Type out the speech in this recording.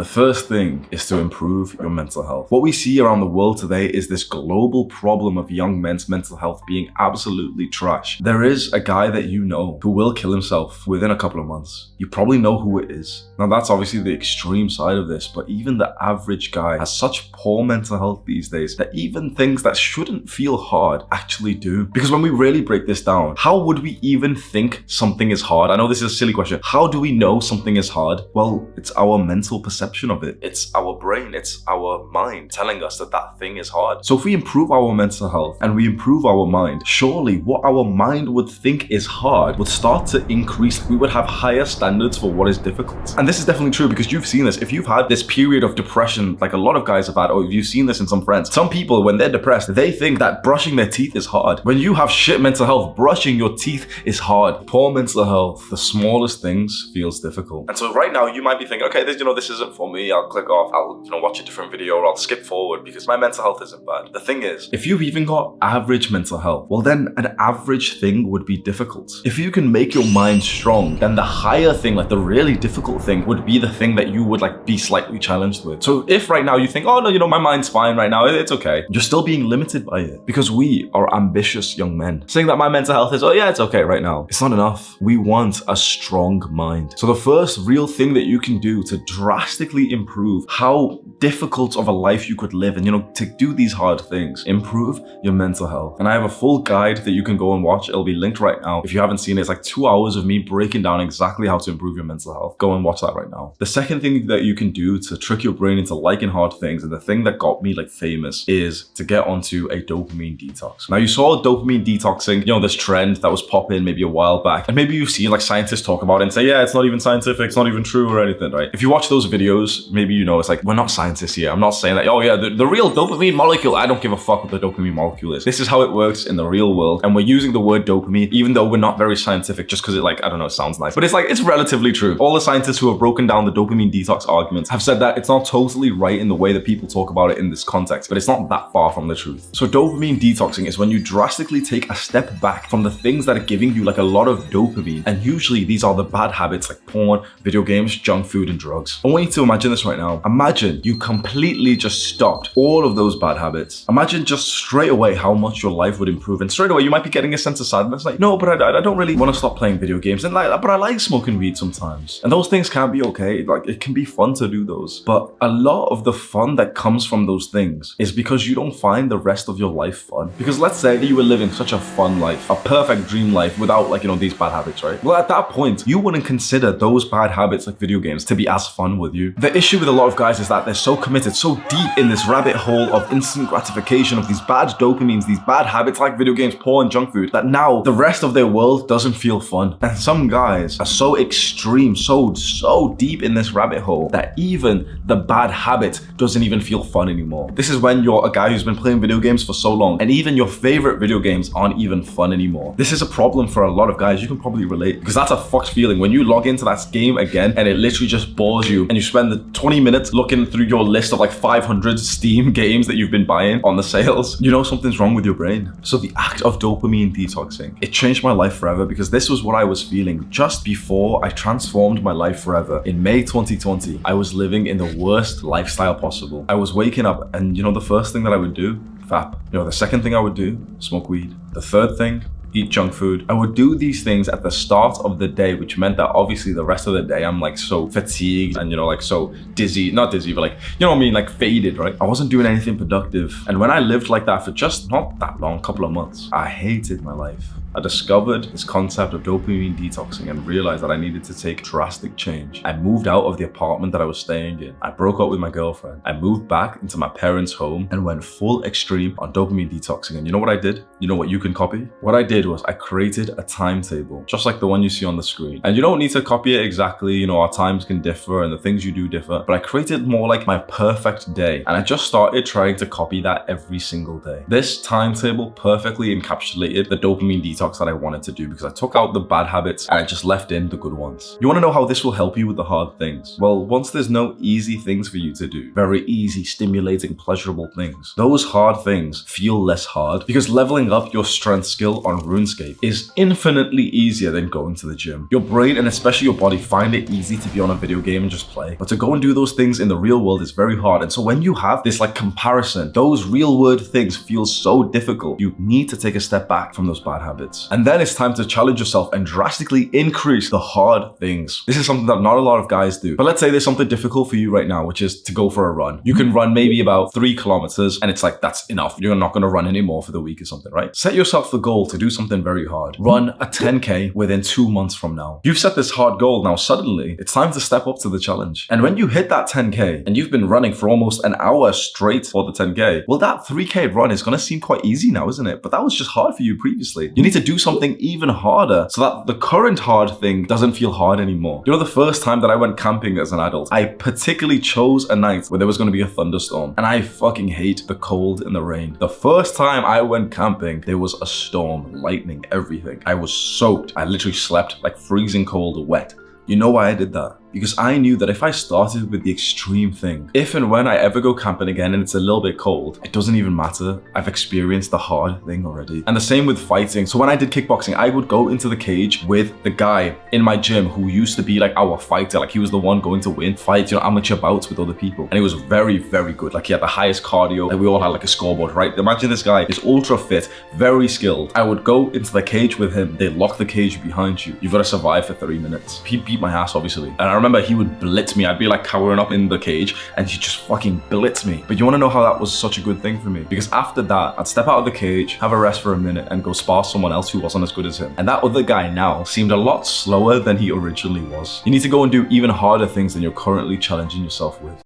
The first thing is to improve your mental health. What we see around the world today is this global problem of young men's mental health being absolutely trash. There is a guy that you know who will kill himself within a couple of months. You probably know who it is. Now that's obviously the extreme side of this, but even the average guy has such poor mental health these days that even things that shouldn't feel hard actually do. Because when we really break this down, how would we even think something is hard? I know this is a silly question. How do we know something is hard? Well, it's our mental perception of it. It's our brain, it's our mind telling us that that thing is hard. So if we improve our mental health and we improve our mind, surely what our mind would think is hard would start to increase. We would have higher standards for what is difficult. And this is definitely true because you've seen this. If you've had this period of depression, like a lot of guys have had, or if you've seen this in some friends, some people, when they're depressed, they think that brushing their teeth is hard. When you have shit mental health, brushing your teeth is hard. Poor mental health, the smallest things feels difficult. And so right now you might be thinking, okay, this isn't for me. I'll click off. I'll watch a different video, or I'll skip forward because my mental health isn't bad. The thing is, if you've even got average mental health, well then an average thing would be difficult. If you can make your mind strong, then the higher thing, like the really difficult thing, would be the thing that you would be slightly challenged with. So if right now you think, oh no, my mind's fine right now, it's okay, you're still being limited by it because we are ambitious young men. Saying that my mental health is, oh yeah, it's okay right now, it's not enough. We want a strong mind. So the first real thing that you can do to drastically improve how difficult of a life you could live and, to do these hard things, improve your mental health. And I have a full guide that you can go and watch. It'll be linked right now. If you haven't seen it, it's like 2 hours of me breaking down exactly how to improve your mental health. Go and watch that right now. The second thing that you can do to trick your brain into liking hard things, and the thing that got me famous, is to get onto a dopamine detox. Now you saw dopamine detoxing, this trend that was popping maybe a while back, and maybe you've seen scientists talk about it and say, yeah, it's not even scientific, it's not even true or anything, right? If you watch those videos, maybe it's we're not scientists here. I'm not saying that, oh yeah, the real dopamine molecule, I don't give a fuck what the dopamine molecule is. This is how it works in the real world, and we're using the word dopamine even though we're not very scientific just because it I don't know, it sounds nice, but it's relatively true. All the scientists who have broken down the dopamine detox arguments have said that it's not totally right in the way that people talk about it in this context, but it's not that far from the truth. So dopamine detoxing is when you drastically take a step back from the things that are giving you a lot of dopamine, and usually these are the bad habits like porn, video games, junk food, and drugs. I want you to imagine this right now. Imagine you completely just stopped all of those bad habits. Imagine just straight away how much your life would improve, and straight away you might be getting a sense of sadness, no, but I don't really want to stop playing video games, and but I like smoking weed sometimes, and those things can be okay. It can be fun to do those, but a lot of the fun that comes from those things is because you don't find the rest of your life fun. Because let's say that you were living such a fun life, a perfect dream life without these bad habits, right? Well, at that point you wouldn't consider those bad habits like video games to be as fun with you. The issue with a lot of guys is that they're so committed, so deep in this rabbit hole of instant gratification, of these bad dopamines, these bad habits like video games, porn, junk food, that now the rest of their world doesn't feel fun. And some guys are so extreme, so deep in this rabbit hole that even the bad habit doesn't even feel fun anymore. This is when you're a guy who's been playing video games for so long, and even your favorite video games aren't even fun anymore. This is a problem for a lot of guys. You can probably relate, because that's a fucked feeling when you log into that game again and it literally just bores you, and you spend the 20 minutes looking through your list of 500 Steam games that you've been buying on the sales. Something's wrong with your brain. So the act of dopamine detoxing, it changed my life forever, because this was what I was feeling just before I transformed my life forever. In May 2020, I was living in the worst lifestyle possible. I was waking up and the first thing that I would do, vap. The second thing I would do, smoke weed. The third thing, eat junk food. I would do these things at the start of the day, which meant that obviously the rest of the day I'm so fatigued and so dizzy, not dizzy, but faded, right? I wasn't doing anything productive. And when I lived like that for just not that long, couple of months, I hated my life. I discovered this concept of dopamine detoxing and realized that I needed to take drastic change. I moved out of the apartment that I was staying in. I broke up with my girlfriend. I moved back into my parents' home and went full extreme on dopamine detoxing. And you know what I did? You know what you can copy? What I did was I created a timetable, just like the one you see on the screen. And you don't need to copy it exactly. Our times can differ and the things you do differ, but I created more like my perfect day. And I just started trying to copy that every single day. This timetable perfectly encapsulated the dopamine detox detox that I wanted to do because I took out the bad habits and I just left in the good ones. You want to know how this will help you with the hard things? Well, once there's no easy things for you to do, very easy, stimulating, pleasurable things, those hard things feel less hard because leveling up your strength skill on RuneScape is infinitely easier than going to the gym. Your brain and especially your body find it easy to be on a video game and just play, but to go and do those things in the real world is very hard. And so when you have this like comparison, those real world things feel so difficult. You need to take a step back from those bad habits. And then it's time to challenge yourself and drastically increase the hard things. This is something that not a lot of guys do. But let's say there's something difficult for you right now, which is to go for a run. You can run maybe about 3 kilometers and it's like, that's enough. You're not going to run anymore for the week or something, right? Set yourself the goal to do something very hard. Run a 10K within 2 months from now. You've set this hard goal. Now suddenly it's time to step up to the challenge. And when you hit that 10K and you've been running for almost an hour straight for the 10K, well, that 3K run is going to seem quite easy now, isn't it? But that was just hard for you previously. You need to do something even harder so that the current hard thing doesn't feel hard anymore. You know, the first time that I went camping as an adult, I particularly chose a night where there was going to be a thunderstorm, and I fucking hate the cold and the rain. The first time I went camping, there was a storm, lightning, everything. I was soaked. I literally slept like freezing cold, wet. You know why I did that? Because I knew that if I started with the extreme thing, if and when I ever go camping again and it's a little bit cold, it doesn't even matter. I've experienced the hard thing already. And the same with fighting. So when I did kickboxing, I would go into the cage with the guy in my gym who used to be like our fighter. Like he was the one going to win fights, you know, amateur bouts with other people. And he was very, very good. Like he had the highest cardio. Like we all had like a scoreboard, right? Imagine this guy is ultra fit, very skilled. I would go into the cage with him. They lock the cage behind you. You've got to survive for 3 minutes. He beat my ass, obviously. And I remember he would blitz me. I'd be like cowering up in the cage and he'd just fucking blitz me. But you want to know how that was such a good thing for me? Because after that, I'd step out of the cage, have a rest for a minute and go spar someone else who wasn't as good as him. And that other guy now seemed a lot slower than he originally was. You need to go and do even harder things than you're currently challenging yourself with.